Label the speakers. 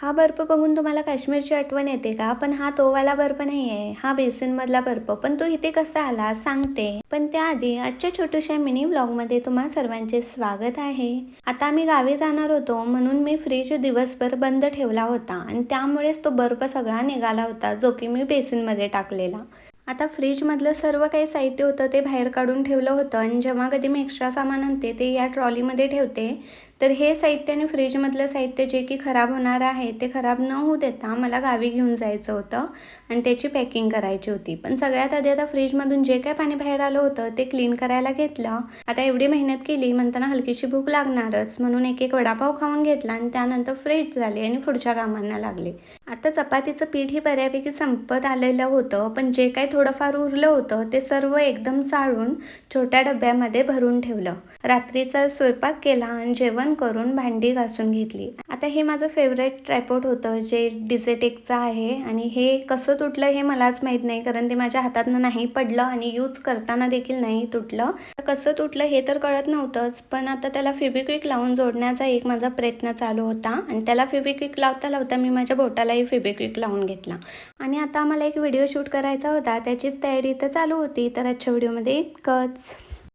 Speaker 1: हा बर्फ बघून तुम्हाला काश्मीरची आठवण येते का? पण हा तो वाला बर्फ नाही आहे. हा बेसिनमधला बर्फ. पण तो इथे कसा आला सांगते. पण त्याआधी आजच्या छोट्याशा मिनी व्लॉगमध्ये तुम्हा सर्वांचे स्वागत आहे. आता आम्ही गावी जाणार होतो म्हणून मी फ्रीज दिवसभर बंद ठेवला होता आणि त्यामुळेच तो बर्फ सगळा निघाला होता जो की मी बेसिनमध्ये टाकलेला. आता फ्रीजमधलं सर्व काही साहित्य होतं ते बाहेर काढून ठेवलं होतं आणि जेव्हा कधी मी एक्स्ट्रा सामान आणते ते या ट्रॉलीमध्ये ठेवते. तर हे साहित्य आणि फ्रीजमधलं साहित्य जे की खराब होणार आहे ते खराब न होऊ देता मला गावी घेऊन जायचं होतं आणि त्याची पॅकिंग करायची होती. पण सगळ्यात आधी आता फ्रीजमधून जे काही पाणी बाहेर आलं होतं ते क्लीन करायला घेतलं. आता एवढी मेहनत केली म्हणताना हलकीशी भूक लागणारच म्हणून एक एक वडापाव खाऊन घेतला आणि त्यानंतर फ्रेश झाले आणि पुढच्या कामांना लागले. आता चपातीचं पीठ ही बऱ्यापैकी संपत आलेलं होतं, पण जे काही थोडंफार उरलं होतं ते सर्व एकदम चाळून छोट्या डब्यामध्ये भरून ठेवलं. रात्रीचा स्वयंपाक केला आणि जेवण करून भांडी घासून घेतली. आता हे माझं फेवरेट ट्रायपॉड होतं जे डिझेटेकचं आहे आणि हे कसं तुटलं हे मलाच माहीत नाही, कारण ते माझ्या हातातनं नाही पडलं आणि यूज करताना देखील नाही तुटलं. कसं तुटलं हे तर कळत नव्हतंच, पण आता त्याला फेविक्विक लावून जोडण्याचा एक माझा प्रयत्न चालू होता आणि त्याला फेविक्विक लावता लावता मी माझ्या बोटालाही फेविक्विक लावून घेतला. आणि आता आम्हाला एक व्हिडिओ शूट करायचा होता, त्याचीच तयारी इथं चालू होती. तर आजच्या व्हिडिओमध्ये इतकंच.